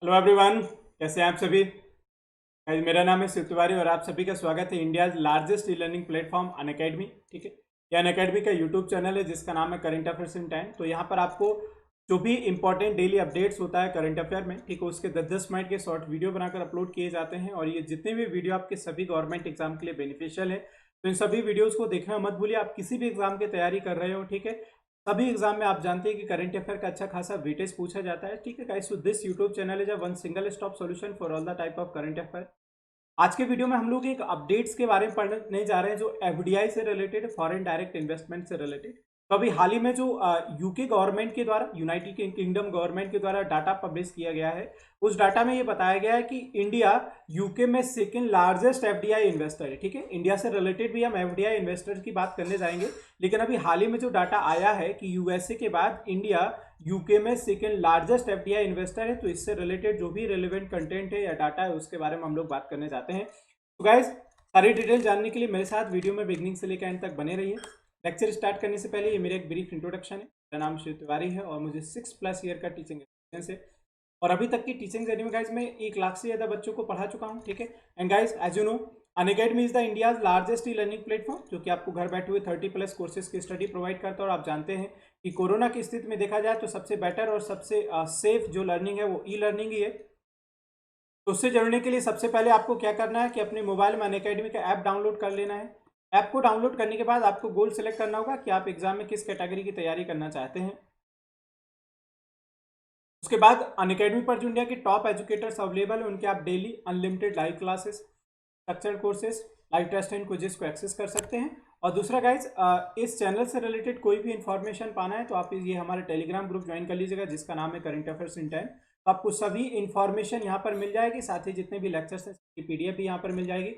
Hello everyone, कैसे हैं आप सभी। Guys, मेरा नाम है शिव तिवारी और आप सभी का स्वागत है India largest e learning platform Unacademy. ठीक है, यह अनअकैडमी का यूट्यूब चैनल है जिसका नाम है करंट अफेयर्स इन 10। तो यहाँ पर आपको जो भी इंपॉर्टेंट डेली अपडेट्स होता है करंट अफेयर में, ठीक है, उसके 10-10 मिनट के शॉर्ट वीडियो बनाकर अपलोड किए जाते हैं। और ये जितने भी वीडियो आपके सभी गवर्नमेंट एग्जाम के लिए बेनिफिशियल है, तो इन सभी वीडियोज़ को देखना मत भूलिए। आप किसी भी एग्जाम की तैयारी कर रहे हो, ठीक है, सभी एग्जाम में आप जानते हैं कि करंट अफेयर का अच्छा खासा वेटेज पूछा जाता है। ठीक है guys, so this YouTube channel is a one single stop solution for all the type of current affair. आज के वीडियो में हम लोग एक अपडेट्स के बारे में पढ़ने जा रहे हैं जो एफडीआई से रिलेटेड, फॉरेन डायरेक्ट इन्वेस्टमेंट से रिलेटेड। तो अभी हाल ही में जो यूके गवर्नमेंट के द्वारा, यूनाइटेड किंगडम गवर्नमेंट के द्वारा डाटा पब्लिश किया गया है, उस डाटा में ये बताया गया है कि इंडिया यूके में सेकंड लार्जेस्ट एफडीआई इन्वेस्टर है। ठीक है, इंडिया से रिलेटेड भी हम एफडीआई इन्वेस्टर की बात करने जाएंगे, लेकिन अभी हाल ही में जो डाटा आया है कि यूएसए के बाद इंडिया यूके में सेकंड लार्जेस्ट एफडीआई इन्वेस्टर है। तो इससे रिलेटेड जो भी रिलेवेंट कंटेंट है या डाटा है उसके बारे में हम लोग बात करने जाते हैं। तो गाइज, सारी डिटेल जानने के लिए मेरे साथ वीडियो में बिगनिंग से लेकर एंड तक बने रहिए। लेक्चर स्टार्ट करने से पहले ये मेरा एक ब्रीफ इंट्रोडक्शन है। मेरा नाम शिव तिवारी है और मुझे 6+ ईयर का टीचिंग एक्सपीरियंस है। और अभी तक की टीचिंग जर्नी में गाइज मैं 1 लाख से ज़्यादा बच्चों को पढ़ा चुका हूँ। ठीक है, and guys as you know, Unacademy is the India's largest e learning platform, जो कि आपको घर बैठे हुए 30+ कोर्सेज की स्टडी प्रोवाइड करता है। और आप जानते हैं कि कोरोना की स्थिति में देखा जाए तो सबसे बेटर और सबसे सेफ जो लर्निंग है वो ई लर्निंग ही है। तो उससे जुड़ने के लिए सबसे पहले आपको क्या करना है कि अपने मोबाइल में अनअकैडमी का ऐप डाउनलोड कर लेना है। ऐप को डाउनलोड करने के बाद आपको गोल सेलेक्ट करना होगा कि आप एग्जाम में किस कैटेगरी की तैयारी करना चाहते हैं। उसके बाद अनअकैडमी पर जो इंडिया के टॉप एजुकेटर्स अवेलेबल है उनके आप daily unlimited live classes, structured courses, live test and quizzes को एक्सेस कर सकते हैं। और दूसरा गाइज, इस चैनल से रिलेटेड कोई भी इन्फॉर्मेशन पाना है तो आप ये हमारे टेलीग्राम ग्रुप ज्वाइन कर लीजिएगा जिसका नाम है करंट अफेयर्स इन 10। तो आपको सभी इन्फॉर्मेशन यहाँ पर मिल जाएगी, साथ ही जितने भी लेक्चर्स हैं की पीडीएफ भी यहाँ पर मिल जाएगी।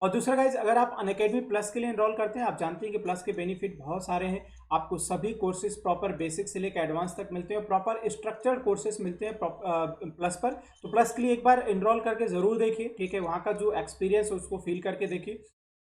और दूसरा गाइज, अगर आप अनअकैडमी प्लस के लिए एनरोल करते हैं, आप जानते हैं कि प्लस के बेनिफिट बहुत सारे हैं। आपको सभी कोर्सेज प्रॉपर बेसिक से लेकर एडवांस तक मिलते हैं, प्रॉपर स्ट्रक्चर्ड कोर्सेज मिलते हैं प्लस पर। तो प्लस के लिए एक बार एनरोल करके जरूर देखिए। ठीक है, वहाँ का जो एक्सपीरियंस है उसको फील करके देखिए।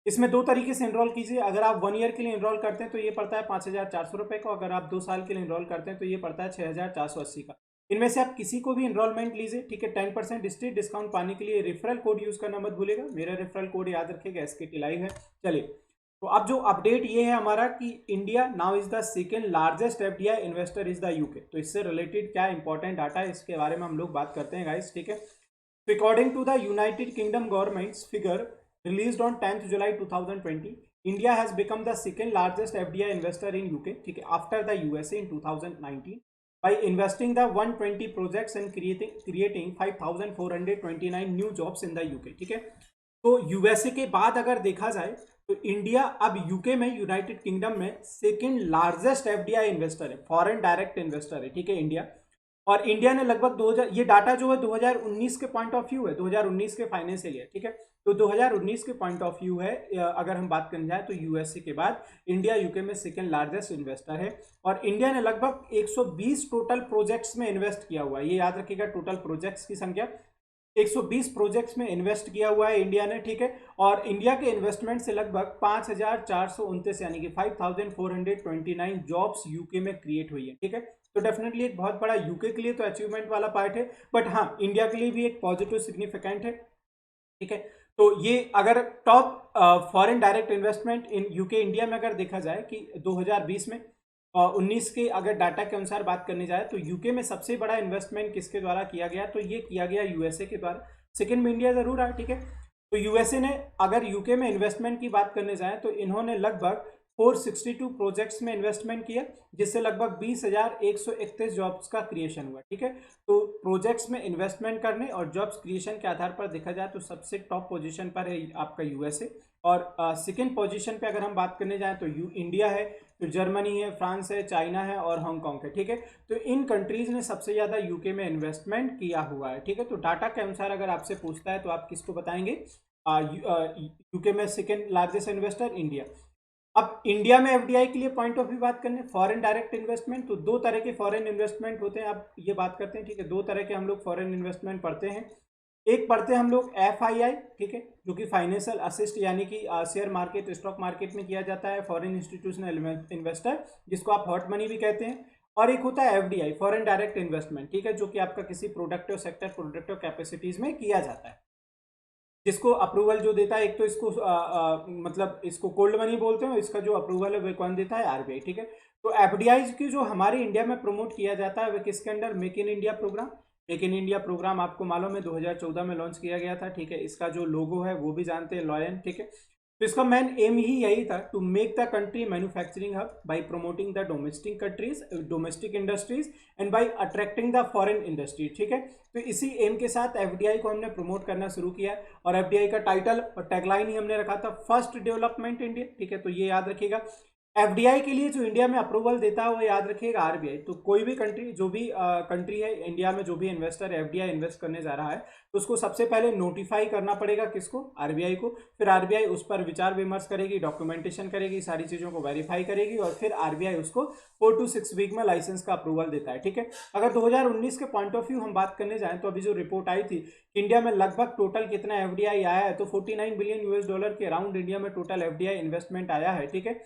इसमें 2 तरीके से एनरोल कीजिए। अगर आप 1 ईयर के लिए एनरोल करते हैं तो ये पड़ता है 5,400 रुपये का। अगर आप 2 साल के लिए एनरोल करते हैं तो ये पड़ता है 6,480 का। इनमें से आप किसी को भी एनरोलमेंट लीजिए। ठीक है, 10% स्ट्रीट डिस्काउंट पाने के लिए रेफरल कोड यूज करना मत भूलिएगा। मेरा रेफरल कोड याद रखिएगा, एसकेटी लाइव है। चलिए, तो अब जो अपडेट ये है हमारा कि India now is the second largest FDI investor is the UK. तो इससे रिलेटेड क्या इंपॉर्टेंट डाटा है इसके बारे में हम लोग बात करते हैं गाइस। ठीक है, तो according to the United Kingdom government's figure released on 10th July 2020, India has become the second largest FDI investor in UK, ठीक है, after the USA in 2019 by investing the 120 projects and creating 5,429 new jobs in the UK। ठीक है, तो USA के बाद अगर देखा जाए तो इंडिया अब यूके में, यूनाइटेड किंगडम में सेकंड लार्जेस्ट एफडीआई इन्वेस्टर है, फॉरेन डायरेक्ट इन्वेस्टर है। ठीक है, इंडिया। और इंडिया ने लगभग 2000, ये डाटा जो है 2019 के पॉइंट ऑफ व्यू है, 2019 के फाइनेंशियल ईयर। ठीक है, तो 2019 के पॉइंट ऑफ व्यू है। अगर हम बात करने जाए तो यूएसए के बाद इंडिया यूके में सेकंड लार्जेस्ट इन्वेस्टर है। और इंडिया ने लगभग 120 टोटल प्रोजेक्ट्स में इन्वेस्ट किया हुआ है। ये याद रखिएगा, टोटल प्रोजेक्ट्स की संख्या 120 प्रोजेक्ट्स में इन्वेस्ट किया हुआ है इंडिया ने। ठीक है, और इंडिया के इन्वेस्टमेंट से लगभग 5,429 यानी कि 5,429 जॉब्स यूके में क्रिएट हुई है। ठीक है, तो डेफिनेटली एक बहुत बड़ा यूके के लिए तो अचीवमेंट वाला पार्ट है, बट हाँ, इंडिया के लिए भी एक पॉजिटिव सिग्निफिकेंट है। ठीक है, तो ये अगर top foreign direct investment in UK India में अगर देखा जाए कि 2020 में 19 के अगर डाटा के अनुसार बात करने जाए तो यूके में सबसे बड़ा इन्वेस्टमेंट किसके द्वारा किया गया, तो ये किया गया यूएसए के द्वारा। सेकंड में इंडिया जरूर है। ठीक है, तो यूएसए ने अगर यूके में इन्वेस्टमेंट की बात करने जाए तो इन्होंने लगभग 462 प्रोजेक्ट्स में इन्वेस्टमेंट किया, जिससे लगभग 20,131 जॉब्स का क्रिएशन हुआ। ठीक है, तो प्रोजेक्ट्स में इन्वेस्टमेंट करने और जॉब्स क्रिएशन के आधार पर देखा जाए तो सबसे टॉप पोजीशन पर है आपका यूएसए। और सेकेंड पोजीशन पे अगर हम बात करने जाएं तो इंडिया है, फिर जर्मनी है, फ्रांस है, चाइना है और हांगकांग है। ठीक है, तो इन कंट्रीज ने सबसे ज़्यादा यूके में इन्वेस्टमेंट किया हुआ है। ठीक है, तो डाटा के अनुसार अगर आपसे पूछता है तो आप किसको बताएंगे, यूके में सेकेंड लार्जेस्ट इन्वेस्टर इंडिया। अब इंडिया में एफडीआई के लिए पॉइंट ऑफ व्यू बात करने, फॉरेन डायरेक्ट इन्वेस्टमेंट, तो 2 तरह के फॉरेन इन्वेस्टमेंट होते हैं। आप ये बात करते हैं। ठीक है, 2 तरह के हम लोग फॉरेन इन्वेस्टमेंट पढ़ते हैं। एक पढ़ते हैं हम लोग एफआईआई, ठीक है, जो कि फाइनेंशियल असिस्ट यानी कि शेयर मार्केट, स्टॉक मार्केट में किया जाता है, फॉरेन इंस्टीट्यूशनल इन्वेस्टर, जिसको आप हॉट मनी भी कहते हैं। और एक होता है एफडीआई, फॉरेन डायरेक्ट इन्वेस्टमेंट, ठीक है, जो कि आपका किसी प्रोडक्टिव सेक्टर, प्रोडक्टिव कैपेसिटीज में किया जाता है, जिसको अप्रूवल जो देता है, एक तो इसको मतलब इसको कोल्ड मनी बोलते हैं, इसका जो अप्रूवल है वो कौन देता है, आरबीआई, ठीक है। तो एफडीआई की जो हमारे इंडिया में प्रमोट किया जाता है वो किसके under, make in India programme. Make in India programme आपको मालूम है 2014 में लॉन्च किया गया था, ठीक है। इसका जो लोगो है वो भी जानते हैं, लॉयन, ठीक है। तो इसका मेन एम ही यही था, to make the country manufacturing hub by promoting the domestic industries and by attracting the foreign industry, ठीक है। तो इसी एम के साथ एफडीआई को हमने प्रमोट करना शुरू किया, और एफडीआई का टाइटल और टैगलाइन ही हमने रखा था, फर्स्ट डेवलपमेंट इंडिया, ठीक है। तो ये याद रखिएगा। एफडीआई के लिए जो इंडिया में अप्रूवल देता है वो याद रखिएगा आरबीआई। तो कोई भी कंट्री, जो भी कंट्री है इंडिया में, जो भी इन्वेस्टर एफडीआई इन्वेस्ट करने जा रहा है, तो उसको सबसे पहले नोटिफाई करना पड़ेगा किसको, आरबीआई को। फिर आरबीआई उस पर विचार विमर्श करेगी, डॉक्यूमेंटेशन करेगी, सारी चीज़ों को वेरीफाई करेगी, और फिर आरबीआई उसको 4 to 6 वीक में लाइसेंस का अप्रूवल देता है, ठीक है। अगर 2019 के पॉइंट ऑफ व्यू हम बात करने जाएं, तो अभी जो रिपोर्ट आई थी, इंडिया में लगभग टोटल कितना एफडीआई आया है, तो 49 बिलियन यूएस डॉलर के अराउंड इंडिया में टोटल एफडीआई इन्वेस्टमेंट आया है, ठीक है।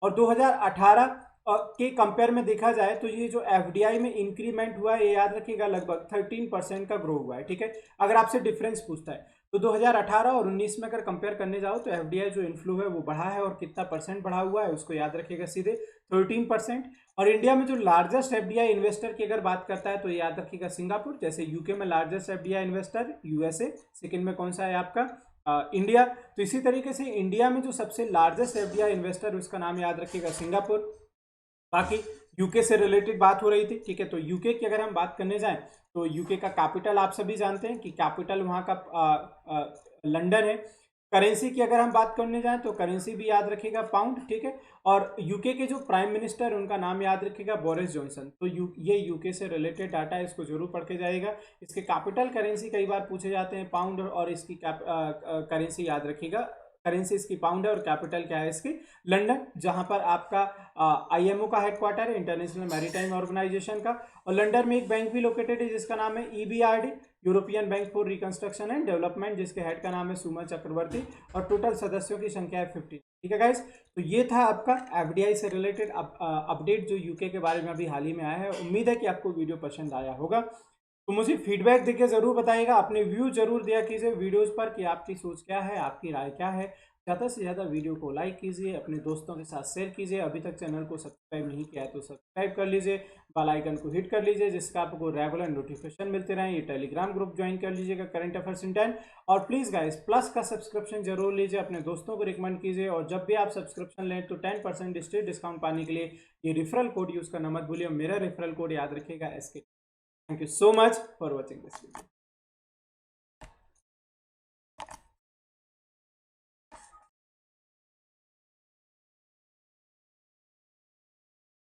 और 2018 के कंपेयर में देखा जाए तो ये जो एफडीआई में इंक्रीमेंट हुआ है, ये याद रखिएगा लगभग 13% का ग्रो हुआ है, ठीक है। अगर आपसे डिफरेंस पूछता है तो 2018 और 19 में अगर कंपेयर करने जाओ तो एफडीआई जो इन्फ्लो है वो बढ़ा है, और कितना परसेंट बढ़ा हुआ है उसको याद रखिएगा, सीधे 13%। और इंडिया में जो लार्जेस्ट एफडीआई इन्वेस्टर की अगर बात करता है तो याद रखिएगा सिंगापुर, जैसे यूके में largest FDI investor USA, second में कौन सा है आपका, इंडिया। तो इसी तरीके से इंडिया में जो सबसे लार्जेस्ट एफडीआई इन्वेस्टर, उसका नाम याद रखिएगा सिंगापुर। बाकी यूके से रिलेटेड बात हो रही थी, ठीक है। तो यूके की अगर हम बात करने जाएं तो यूके का कैपिटल आप सभी जानते हैं कि कैपिटल वहाँ का लंदन है। करेंसी की अगर हम बात करने जाएं तो करेंसी भी याद रखिएगा पाउंड, ठीक है। और यूके के जो प्राइम मिनिस्टर, उनका नाम याद रखिएगा बोरिस जॉनसन। तो ये यूके से रिलेटेड डाटा है, इसको जरूर पढ़ के जाइएगा। इसके कैपिटल करेंसी कई बार पूछे जाते हैं पाउंड, और इसकी करेंसी याद रखिएगा, करेंसी इसकी पाउंड है, और कैपिटल क्या है इसकी, लंदन, जहां पर आपका आईएमओ का हेडक्वार्टर है, इंटरनेशनल मैरीटाइम ऑर्गेनाइजेशन का। और लंदन में एक बैंक भी लोकेटेड है जिसका नाम है EBRD, European bank for reconstruction and development, जिसके हेड का नाम है सुमन चक्रवर्ती, और टोटल सदस्यों की संख्या है 50, ठीक है गाइस। तो ये था आपका एफडीआई से रिलेटेड अपडेट जो यूके के बारे में अभी हाल ही में आया है। उम्मीद है कि आपको वीडियो पसंद आया होगा। तो मुझे फीडबैक देके ज़रूर बताइएगा, अपने व्यू जरूर दिया कीजिए वीडियोस पर कि आपकी सोच क्या है, आपकी राय क्या है। ज़्यादा से ज़्यादा वीडियो को लाइक कीजिए, अपने दोस्तों के साथ शेयर कीजिए। अभी तक चैनल को सब्सक्राइब नहीं किया है तो सब्सक्राइब कर लीजिए, बेल आइकन को हिट कर लीजिए, जिसका आपको रेगुलर नोटिफिकेशन मिलते रहें। ये टेलीग्राम ग्रुप ज्वाइन कर लीजिएगा, करंट अफेयर्स इन 10। और प्लीज़ गाइस, प्लस का सब्सक्रिप्शन जरूर लीजिए, अपने दोस्तों को रिकमेंड कीजिए। और जब भी आप सब्सक्रिप्शन लें तो 10% स्ट्रेट डिस्काउंट पाने के लिए ये रेफरल कोड यूज़ करना मत भूलिए। मेरा रेफरल कोड याद रखिएगा SK। Thank you so much for watching this video.